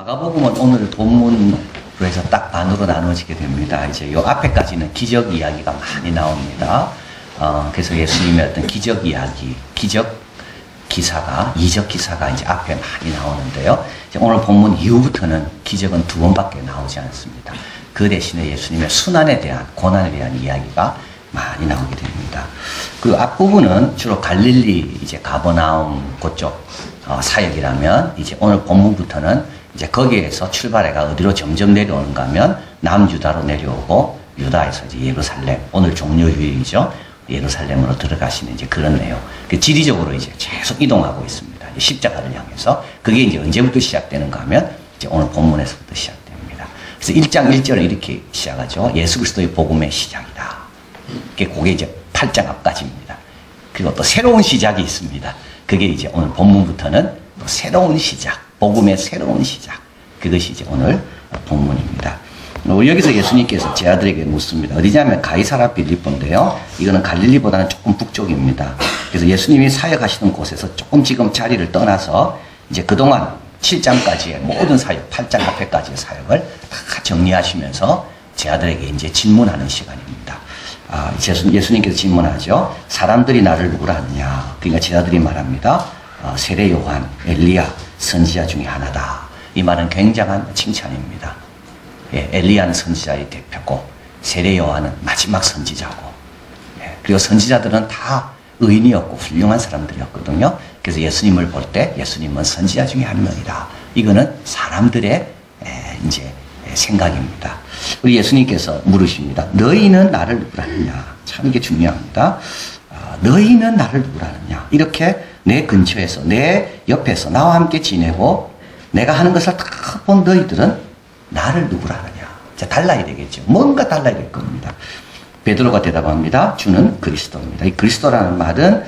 마가복음은 오늘 본문으로 해서 딱 반으로 나누어지게 됩니다. 이제 요 앞에까지는 기적 이야기가 많이 나옵니다. 그래서 예수님의 어떤 기적 이야기, 기적 기사가, 이적 기사가 이제 앞에 많이 나오는데요. 이제 오늘 본문 이후부터는 기적은 두 번밖에 나오지 않습니다. 그 대신에 예수님의 순환에 대한, 고난에 대한 이야기가 많이 나오게 됩니다. 그 앞부분은 주로 갈릴리, 이제 가버나움 그쪽 사역이라면, 이제 오늘 본문부터는 이제 거기에서 출발해가 어디로 점점 내려오는가 하면 남유다로 내려오고, 유다에서 이제 예루살렘, 오늘 종료휴일이죠. 예루살렘으로 들어가시는 이제 그런 내용. 지리적으로 이제 계속 이동하고 있습니다. 십자가를 향해서. 그게 이제 언제부터 시작되는가 하면 이제 오늘 본문에서부터 시작됩니다. 그래서 1장 1절을 이렇게 시작하죠. 예수 그리스도의 복음의 시작이다. 그게 이제 8장 앞까지입니다. 그리고 또 새로운 시작이 있습니다. 그게 이제 오늘 본문부터는 또 새로운 시작, 복음의 새로운 시작. 그것이 이제 오늘 본문입니다. 여기서 예수님께서 제 아들에게 묻습니다. 어디냐면 가이사라 빌립보인데요. 이거는 갈릴리보다는 조금 북쪽입니다. 그래서 예수님이 사역하시던 곳에서 조금 지금 자리를 떠나서 이제 그동안 7장까지의 모든 사역, 8장 앞에까지의 사역을 다 정리하시면서 제 아들에게 이제 질문하는 시간입니다. 예수님께서 질문하죠. 사람들이 나를 누구라 하느냐. 그러니까 제 아들이 말합니다. 세례 요한, 엘리야, 선지자 중에 하나다. 이 말은 굉장한 칭찬입니다. 예, 엘리야는 선지자의 대표고 세례 요한은 마지막 선지자고, 예, 그리고 선지자들은 다 의인이었고 훌륭한 사람들이었거든요. 그래서 예수님을 볼 때 예수님은 선지자 중에 한 명이다. 이거는 사람들의 이제 생각입니다. 우리 예수님께서 물으십니다. 너희는 나를 누구라 하느냐. 참 이게 중요합니다. 너희는 나를 누구라 하느냐. 이렇게 내 근처에서, 내 옆에서 나와 함께 지내고 내가 하는 것을 다 본 너희들은 나를 누구라 하느냐. 자, 달라야 되겠죠. 뭔가 달라야 될 겁니다. 베드로가 대답합니다. 주는 그리스도입니다. 이 그리스도라는 말은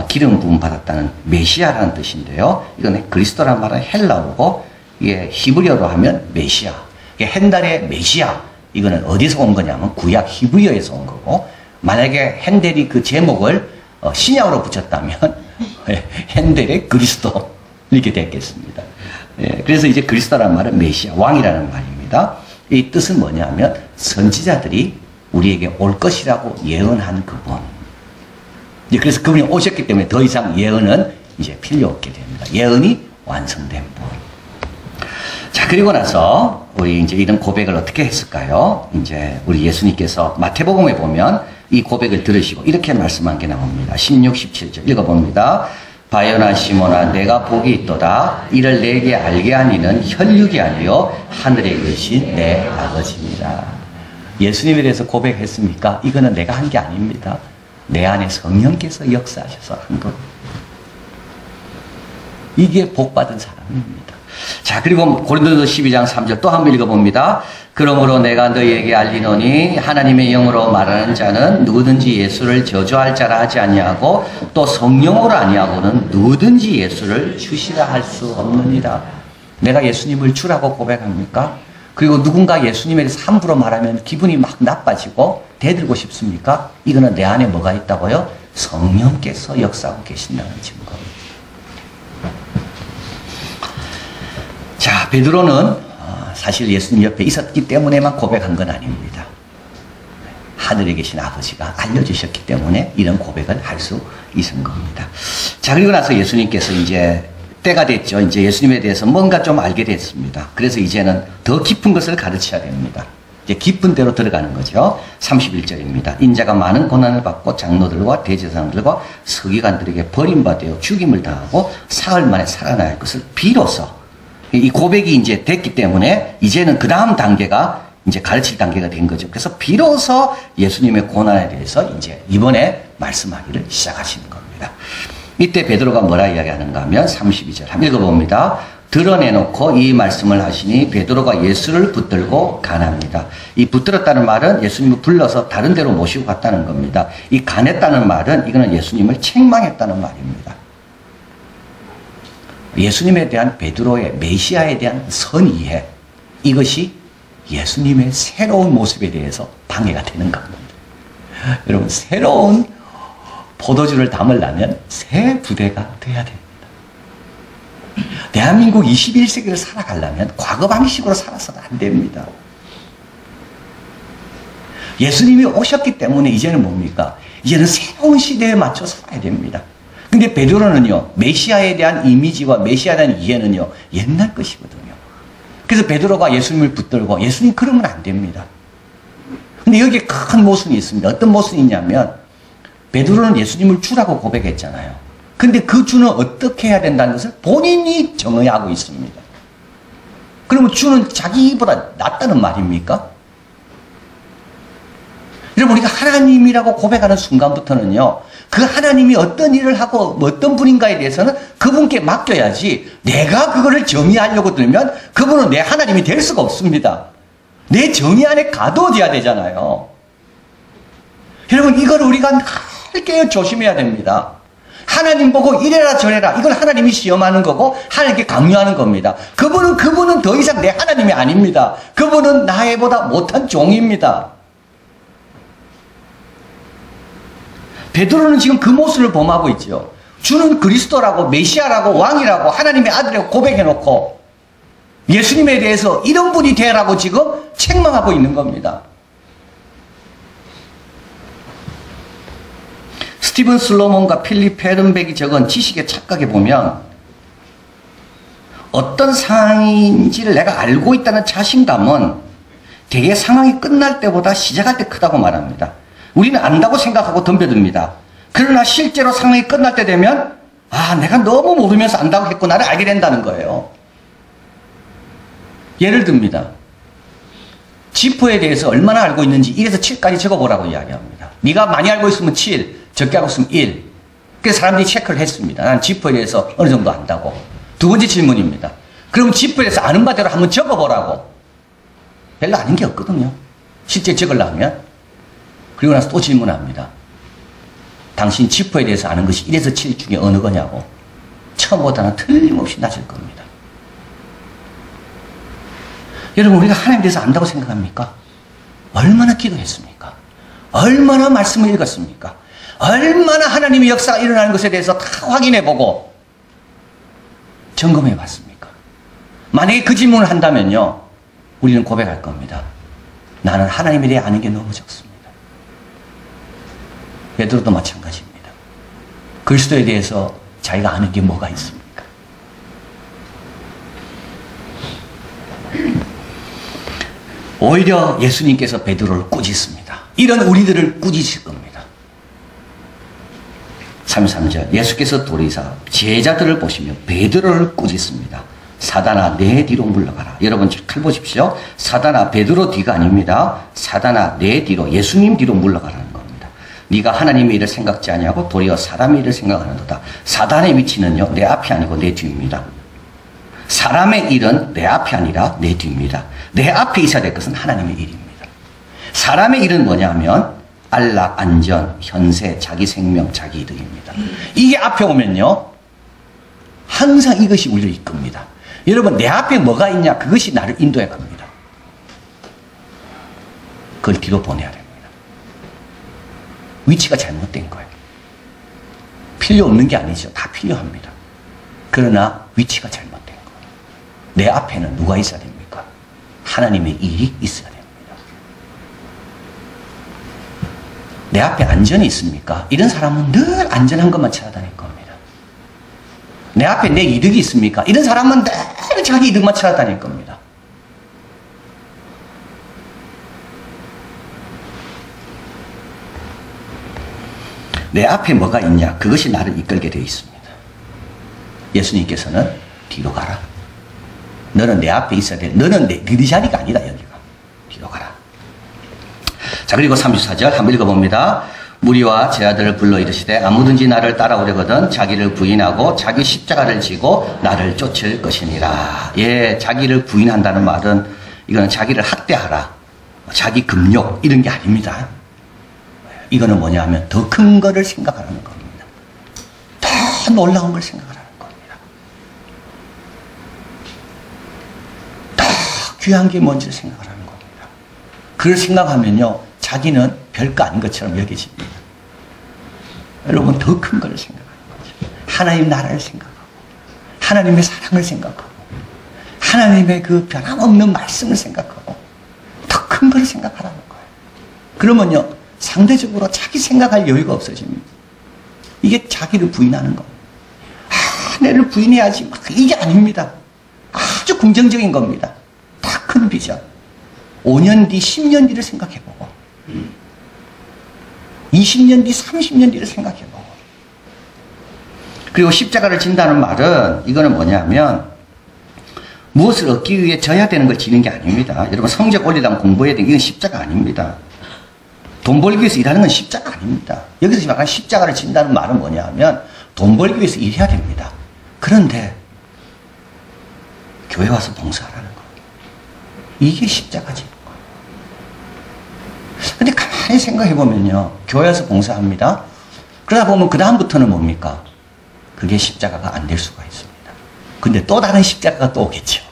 기름 부음 받았다는 메시아라는 뜻인데요. 이건 그리스도라는 말은 헬라어고, 이게 히브리어로 하면 메시아. 헨델의 메시아. 이거는 어디서 온 거냐면 구약 히브리어에서 온 거고, 만약에 헨델이 그 제목을 신약으로 붙였다면 헨델의 그리스도 이렇게 됐겠습니다. 예, 그래서 이제 그리스도라는 말은 메시아, 왕이라는 말입니다. 이 뜻은 뭐냐면 선지자들이 우리에게 올 것이라고 예언한 그분. 이제 그래서 그분이 오셨기 때문에 더 이상 예언은 이제 필요 없게 됩니다. 예언이 완성된 분. 자, 그리고 나서 우리 이제 이런 고백을 어떻게 했을까요? 이제 우리 예수님께서 마태복음에 보면 이 고백을 들으시고 이렇게 말씀한 게 나옵니다. 16, 17절 읽어봅니다. 바요나 시몬아 내가 복이 있도다. 이를 내게 알게 하니는 혈육이 아니요 하늘에 계신 내 아버지입니다. 예수님에 대해서 고백했습니까? 이거는 내가 한 게 아닙니다. 내 안에 성령께서 역사하셔서 한 것. 이게 복받은 사람입니다. 자, 그리고 고린도서 12장 3절 또 한번 읽어봅니다. 그러므로 내가 너희에게 알리노니 하나님의 영으로 말하는 자는 누구든지 예수를 저주할 자라 하지 아니하고 또 성령으로 아니하고는 누구든지 예수를 주시라 할 수 없느니라. 내가 예수님을 주라고 고백합니까? 그리고 누군가 예수님에 대해서 함부로 말하면 기분이 막 나빠지고 대들고 싶습니까? 이거는 내 안에 뭐가 있다고요? 성령께서 역사하고 계신다는 증거입니다. 자, 베드로는 사실 예수님 옆에 있었기 때문에만 고백한 건 아닙니다. 하늘에 계신 아버지가 알려주셨기 때문에 이런 고백을 할 수 있은 겁니다. 자, 그리고 나서 예수님께서 이제 때가 됐죠. 이제 예수님에 대해서 뭔가 좀 알게 됐습니다. 그래서 이제는 더 깊은 것을 가르쳐야 됩니다. 이제 깊은 데로 들어가는 거죠. 31절입니다. 인자가 많은 고난을 받고 장로들과 대제사장들과 서기관들에게 버림받아 죽임을 당하고 사흘 만에 살아날 것을 비로소 이 고백이 이제 됐기 때문에 이제는 그 다음 단계가 이제 가르칠 단계가 된 거죠. 그래서 비로소 예수님의 고난에 대해서 이제 이번에 말씀하기를 시작하시는 겁니다. 이때 베드로가 뭐라 이야기하는가 하면 32절 한번 읽어봅니다. 드러내놓고 이 말씀을 하시니 베드로가 예수를 붙들고 간합니다. 이 붙들었다는 말은 예수님을 불러서 다른 데로 모시고 갔다는 겁니다. 이 간했다는 말은 이거는 예수님을 책망했다는 말입니다. 예수님에 대한 베드로의 메시아에 대한 선이해, 이것이 예수님의 새로운 모습에 대해서 방해가 되는 겁니다. 여러분, 새로운 포도주를 담으려면 새 부대가 돼야 됩니다. 대한민국 21세기를 살아가려면 과거 방식으로 살아서는 안 됩니다. 예수님이 오셨기 때문에 이제는 뭡니까? 이제는 새로운 시대에 맞춰 살아야 됩니다. 근데 베드로는요, 메시아에 대한 이미지와 메시아에 대한 이해는요, 옛날 것이거든요. 그래서 베드로가 예수님을 붙들고, 예수님 그러면 안 됩니다. 근데 여기에 큰 모순이 있습니다. 어떤 모순이 있냐면, 베드로는 예수님을 주라고 고백했잖아요. 근데 그 주는 어떻게 해야 된다는 것을 본인이 정의하고 있습니다. 그러면 주는 자기보다 낫다는 말입니까? 여러분, 우리가 하나님이라고 고백하는 순간부터는요, 그 하나님이 어떤 일을 하고 어떤 분인가에 대해서는 그분께 맡겨야지, 내가 그거를 정의하려고 들면 그분은 내 하나님이 될 수가 없습니다. 내 정의 안에 가둬져야 되잖아요. 여러분, 이걸 우리가 늘 조심해야 됩니다. 하나님 보고 이래라 저래라, 이걸 하나님이 시험하는 거고 하나님께 강요하는 겁니다. 그분은 더 이상 내 하나님이 아닙니다. 그분은 나보다 못한 종입니다. 베드로는 지금 그 모습을 범하고 있죠. 주는 그리스도라고, 메시아라고, 왕이라고, 하나님의 아들이라고 고백해놓고 예수님에 대해서 이런 분이 되라고 지금 책망하고 있는 겁니다. 스티븐 슬로몬과 필립 페른백이 적은 지식의 착각에 보면 어떤 상황인지를 내가 알고 있다는 자신감은 대개 상황이 끝날 때보다 시작할 때 크다고 말합니다. 우리는 안다고 생각하고 덤벼듭니다. 그러나 실제로 상황이 끝날 때 되면 내가 너무 모르면서 안다고 했구나를 알게 된다는 거예요. 예를 듭니다. 지퍼에 대해서 얼마나 알고 있는지 1에서 7까지 적어보라고 이야기합니다. 네가 많이 알고 있으면 7, 적게 알고 있으면 1. 그래서 사람들이 체크를 했습니다. 난 지퍼에 대해서 어느 정도 안다고. 두 번째 질문입니다. 그럼 지퍼에 대해서 아는 바대로 한번 적어보라고. 별로 아는 게 없거든요. 실제 적으려면. 그리고 나서 또 질문합니다. 당신 지퍼에 대해서 아는 것이 1에서 7 중에 어느 거냐고. 처음보다는 틀림없이 낮을 겁니다. 여러분, 우리가 하나님에 대해서 안다고 생각합니까? 얼마나 기도했습니까? 얼마나 말씀을 읽었습니까? 얼마나 하나님의 역사가 일어나는 것에 대해서 다 확인해보고 점검해봤습니까? 만약에 그 질문을 한다면요, 우리는 고백할 겁니다. 나는 하나님에 대해 아는 게 너무 적습니다. 베드로도 마찬가지입니다. 그리스도에 대해서 자기가 아는 게 뭐가 있습니까? 오히려 예수님께서 베드로를 꾸짖습니다. 이런 우리들을 꾸짖을 겁니다. 33절 예수께서 도리사 제자들을 보시며 베드로를 꾸짖습니다. 사단아 내 뒤로 물러가라. 여러분 칼 보십시오. 사단아 베드로 뒤가 아닙니다. 사단아 내 뒤로, 예수님 뒤로 물러가라는 겁니다. 네가 하나님의 일을 생각지 아니하고 도리어 사람의 일을 생각하는도다. 사단의 위치는요, 내 앞이 아니고 내 뒤입니다. 사람의 일은 내 앞이 아니라 내 뒤입니다. 내 앞에 있어야 될 것은 하나님의 일입니다. 사람의 일은 뭐냐면 안락, 안전, 현세, 자기 생명, 자기 이득입니다. 이게 앞에 오면요, 항상 이것이 우리를 이끕니다. 여러분, 내 앞에 뭐가 있냐, 그것이 나를 인도해 갑니다. 그걸 뒤로 보내야 됩니다. 위치가 잘못된 거예요. 필요 없는 게 아니죠. 다 필요합니다. 그러나 위치가 잘못된 거예요. 내 앞에는 누가 있어야 됩니까? 하나님의 일이 있어야 됩니다. 내 앞에 안전이 있습니까? 이런 사람은 늘 안전한 것만 찾아다닐 겁니다. 내 앞에 내 이득이 있습니까? 이런 사람은 늘 자기 이득만 찾아다닐 겁니다. 내 앞에 뭐가 있냐? 그것이 나를 이끌게 되어 있습니다. 예수님께서는 뒤로 가라. 너는 내 앞에 있어야 돼. 너는 네 자리가 아니다, 여기가. 뒤로 가라. 자, 그리고 34절 한번 읽어봅니다. 무리와 제자들을 불러 이르시되 아무든지 나를 따라오려거든 자기를 부인하고 자기 십자가를 지고 나를 쫓을 것이니라. 예, 자기를 부인한다는 말은 이거는 자기를 학대하라, 자기 금욕 이런 게 아닙니다. 이거는 뭐냐 하면 더 큰 거를 생각하라는 겁니다. 더 놀라운 걸 생각하라는 겁니다. 더 귀한 게 뭔지를 생각하라는 겁니다. 그걸 생각하면요, 자기는 별거 아닌 것처럼 여겨집니다. 여러분, 더 큰 걸 생각하는 거죠. 하나님 나라를 생각하고 하나님의 사랑을 생각하고 하나님의 그 변함없는 말씀을 생각하고 더 큰 걸 생각하라는 거예요. 그러면요 상대적으로 자기 생각할 여유가 없어집니다. 이게 자기를 부인하는 겁니다. 내를 부인해야지 막 이게 아닙니다. 아주 긍정적인 겁니다. 다 큰 비전. 5년 뒤 10년 뒤를 생각해보고 20년 뒤 30년 뒤를 생각해보고 그리고 십자가를 진다는 말은 이거는 뭐냐면 무엇을 얻기 위해 져야 되는 걸 지는 게 아닙니다. 여러분 성적 올리려면 공부해야 되는 게 이건 십자가 아닙니다. 돈 벌기 위해서 일하는 건 십자가 아닙니다. 여기서 약간 십자가를 진다는 말은 뭐냐 하면 돈 벌기 위해서 일해야 됩니다. 그런데 교회 와서 봉사하라는 거예요. 이게 십자가 지는 거예요. 근데 가만히 생각해 보면요. 교회 와서 봉사합니다. 그러다 보면 그 다음부터는 뭡니까? 그게 십자가가 안 될 수가 있습니다. 근데 또 다른 십자가가 또 오겠죠.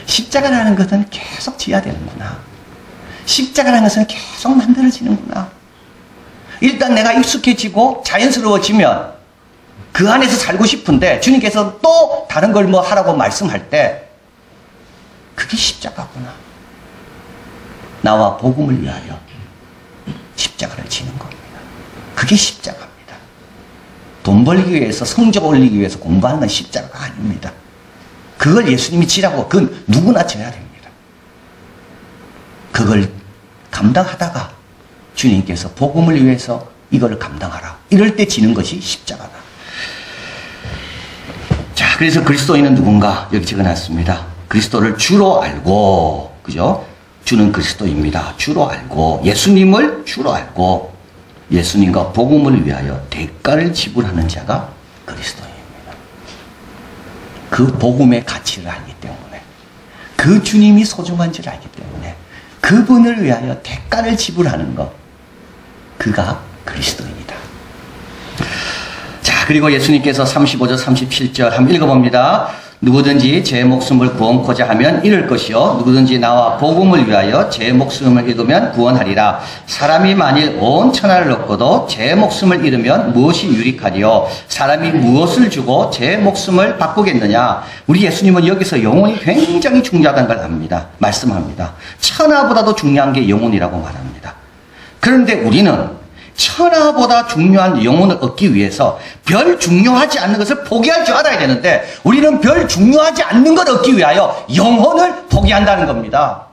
십자가라는 것은 계속 지어야 되는구나. 십자가라는 것은 계속 만들어지는구나. 일단 내가 익숙해지고 자연스러워지면 그 안에서 살고 싶은데 주님께서 또 다른 걸 뭐 하라고 말씀할 때 그게 십자가구나. 나와 복음을 위하여 십자가를 지는 겁니다. 그게 십자가입니다. 돈 벌기 위해서 성적 올리기 위해서 공부하는 건 십자가가 아닙니다. 그걸 예수님이 지라고 그건 누구나 져야 됩니다. 그걸 감당하다가 주님께서 복음을 위해서 이걸 감당하라. 이럴 때 지는 것이 십자가다. 자, 그래서 그리스도인은 누군가 여기 적어놨습니다. 그리스도를 주로 알고, 그죠? 주는 그리스도입니다. 주로 알고, 예수님을 주로 알고, 예수님과 복음을 위하여 대가를 지불하는 자가 그리스도입니다. 그 복음의 가치를 알기 때문에, 그 주님이 소중한지를 알기 때문에, 그분을 위하여 대가를 지불하는 것, 그가 그리스도인이다. 자, 그리고 예수님께서 35절, 37절 한번 읽어봅니다. 누구든지 제 목숨을 구원코자 하면 잃을 것이요 누구든지 나와 복음을 위하여 제 목숨을 잃으면 구원하리라. 사람이 만일 온 천하를 얻고도 제 목숨을 잃으면 무엇이 유익하리요? 사람이 무엇을 주고 제 목숨을 바꾸겠느냐? 우리 예수님은 여기서 영혼이 굉장히 중요하다는 걸 압니다. 말씀합니다. 천하보다도 중요한 게 영혼이라고 말합니다. 그런데 우리는 천하보다 중요한 영혼을 얻기 위해서 별 중요하지 않는 것을 포기할 줄 알아야 되는데 우리는 별 중요하지 않는 걸 얻기 위하여 영혼을 포기한다는 겁니다.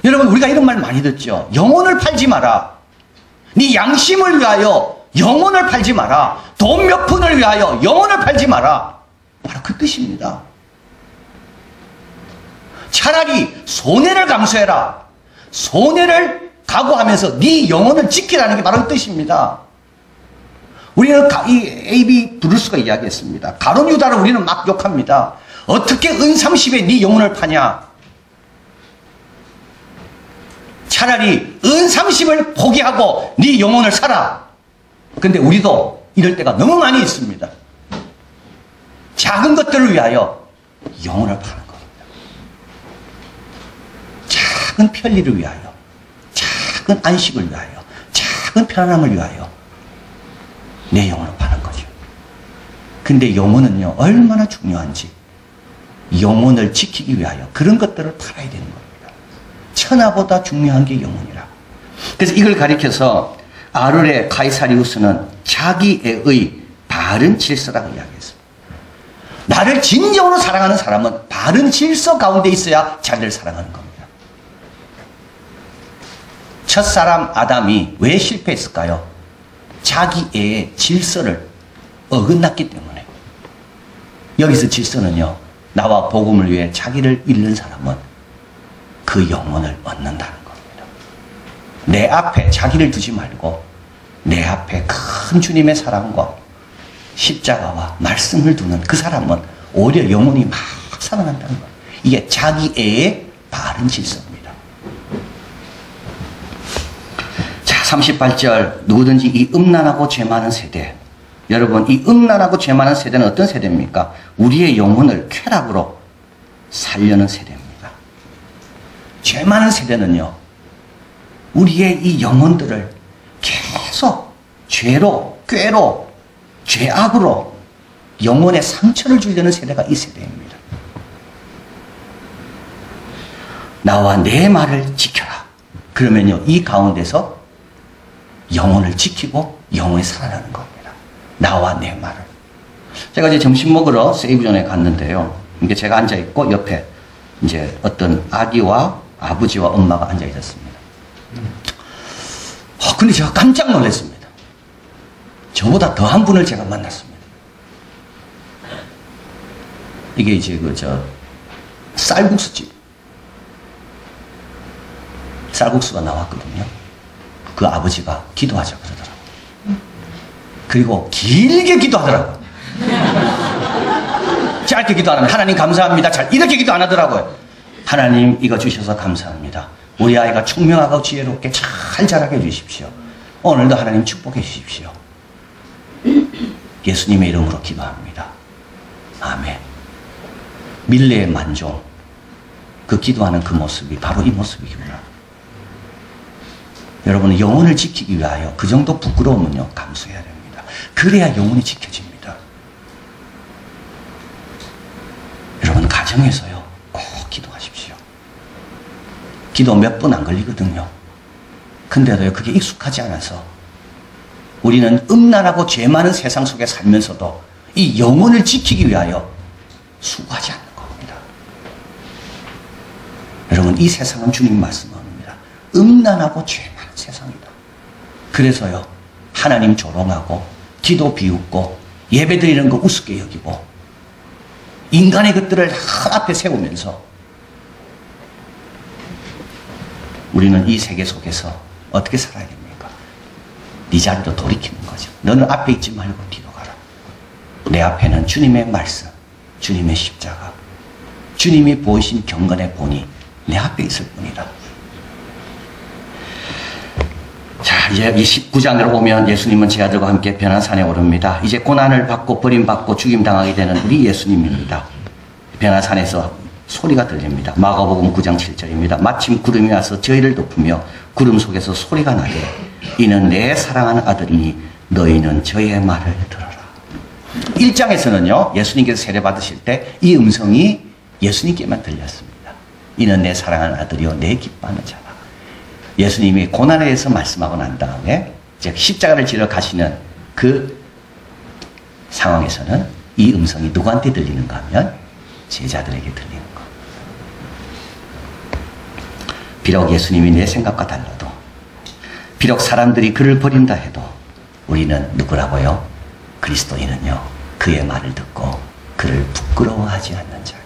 여러분 우리가 이런 말 많이 듣죠. 영혼을 팔지 마라. 네 양심을 위하여 영혼을 팔지 마라. 돈 몇 푼을 위하여 영혼을 팔지 마라. 바로 그 뜻입니다. 차라리 손해를 감수해라. 손해를 각오하면서 네 영혼을 지키라는 게 바로 그 뜻입니다. 우리는 이 A.B. 브루스가 이야기했습니다. 가룟 유다를 우리는 막 욕합니다. 어떻게 은 30에 네 영혼을 파냐. 차라리 은 30을 포기하고 네 영혼을 사라. 근데 우리도 이럴 때가 너무 많이 있습니다. 작은 것들을 위하여 영혼을 파는 겁니다. 작은 편리를 위하여, 작은 안식을 위하여, 작은 편안함을 위하여 내 영혼을 파는 거죠. 근데 영혼은요 얼마나 중요한지 영혼을 지키기 위하여 그런 것들을 팔아야 되는 겁니다. 천하보다 중요한 게 영혼이라. 그래서 이걸 가리켜서 아르레 카이사리우스는 자기애의 바른 질서라고 이야기했습니다. 나를 진정으로 사랑하는 사람은 바른 질서 가운데 있어야 자기를 사랑하는 겁니다. 첫사람 아담이 왜 실패했을까요? 자기의 질서를 어긋났기 때문에. 여기서 질서는요, 나와 복음을 위해 자기를 잃는 사람은 그 영혼을 얻는다는 겁니다. 내 앞에 자기를 두지 말고 내 앞에 큰 주님의 사랑과 십자가와 말씀을 두는 그 사람은 오히려 영혼이 막 살아난다는 거예요. 이게 자기의 바른 질서입니다. 38절 누구든지 이 음란하고 죄 많은 세대, 여러분 이 음란하고 죄 많은 세대는 어떤 세대입니까? 우리의 영혼을 쾌락으로 살려는 세대입니다. 죄 많은 세대는요 우리의 이 영혼들을 계속 죄로, 꾀로, 죄악으로 영혼에 상처를 주려는 세대가 이 세대입니다. 나와 내 말을 지켜라. 그러면요, 이 가운데서 영혼을 지키고 영혼이 살아나는 겁니다. 나와 내 말을. 제가 이제 점심 먹으러 세이브존에 갔는데요. 이게 제가 앉아있고 옆에 이제 어떤 아기와 아버지와 엄마가 앉아있었습니다. 근데 제가 깜짝 놀랐습니다. 저보다 더한 분을 제가 만났습니다. 이게 이제 쌀국수집. 쌀국수가 나왔거든요. 그 아버지가 기도하자 그러더라고요. 그리고 길게 기도하더라고요. 짧게 기도 안 하면 하나님 감사합니다. 잘 이렇게 기도 안 하더라고요. 하나님 이거 주셔서 감사합니다. 우리 아이가 총명하고 지혜롭게 잘 자라게 해주십시오. 오늘도 하나님 축복해 주십시오. 예수님의 이름으로 기도합니다. 아멘. 밀레의 만종, 그 기도하는 그 모습이 바로 이 모습이구나. 여러분은 영혼을 지키기 위하여 그 정도 부끄러움은요, 감수해야 됩니다. 그래야 영혼이 지켜집니다. 여러분, 가정에서요, 꼭 기도하십시오. 기도 몇 분 안 걸리거든요. 근데도요, 그게 익숙하지 않아서 우리는 음란하고 죄 많은 세상 속에 살면서도 이 영혼을 지키기 위하여 수고하지 않는 겁니다. 여러분, 이 세상은 주님 말씀합니다. 음란하고 죄 많은 세상이다. 그래서요, 하나님 조롱하고 기도 비웃고 예배 드리는 거 우습게 여기고 인간의 것들을 앞에 세우면서 우리는 이 세계 속에서 어떻게 살아야 됩니까? 네 자리로 돌이키는 거죠. 너는 앞에 있지 말고 뒤로 가라. 내 앞에는 주님의 말씀, 주님의 십자가, 주님이 보이신 경건의 본이 내 앞에 있을 뿐이다. 자, 이제 이 19장으로 보면 예수님은 제 아들과 함께 변화산에 오릅니다. 이제 고난을 받고 버림받고 죽임당하게 되는 우리 예수님입니다. 변화산에서 소리가 들립니다. 마가복음 9장 7절입니다. 마침 구름이 와서 저희를 덮으며 구름 속에서 소리가 나되 이는 내 사랑하는 아들이니 너희는 저의 말을 들어라. 1장에서는요, 예수님께서 세례받으실 때 이 음성이 예수님께만 들렸습니다. 이는 내 사랑하는 아들이요 내 기뻐하는 자라. 예수님이 고난에 대해서 말씀하고 난 다음에 즉 십자가를 지러 가시는 그 상황에서는 이 음성이 누구한테 들리는가 하면 제자들에게 들리는 것. 비록 예수님이 내 생각과 달라도, 비록 사람들이 그를 버린다 해도 우리는 누구라고요? 그리스도인은요, 그의 말을 듣고 그를 부끄러워하지 않는 자입니다.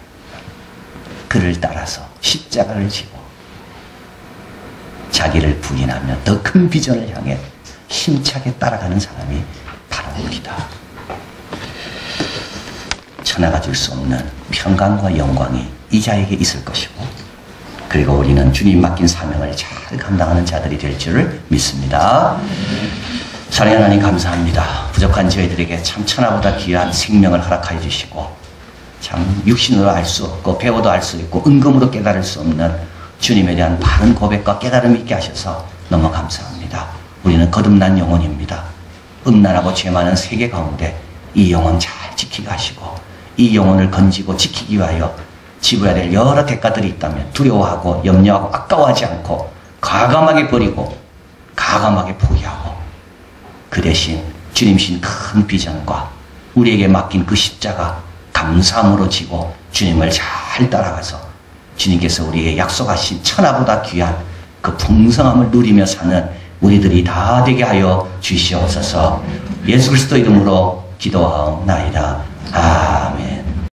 그를 따라서 십자가를 지고 자기를 부인하며 더 큰 비전을 향해 힘차게 따라가는 사람이 바로 우리다. 천하가 줄 수 없는 평강과 영광이 이 자에게 있을 것이고, 그리고 우리는 주님 맡긴 사명을 잘 감당하는 자들이 될 줄을 믿습니다. 사랑하는 하나님 감사합니다. 부족한 저희들에게 참 천하보다 귀한 생명을 허락하여 주시고, 참 육신으로 알 수 없고 배워도 알 수 있고 은금으로 깨달을 수 없는 주님에 대한 바른 고백과 깨달음이 있게 하셔서 너무 감사합니다. 우리는 거듭난 영혼입니다. 음란하고 죄 많은 세계 가운데 이 영혼 잘 지키게 하시고, 이 영혼을 건지고 지키기 위하여 지불해야 될 여러 대가들이 있다면 두려워하고 염려하고 아까워하지 않고 과감하게 버리고 과감하게 포기하고, 그 대신 주님신 큰 비전과 우리에게 맡긴 그 십자가 감사함으로 지고 주님을 잘 따라가서 주님께서 우리에게 약속하신 천하보다 귀한 그 풍성함을 누리며 사는 우리들이 다 되게 하여 주시옵소서. 예수 그리스도 이름으로 기도하옵나이다.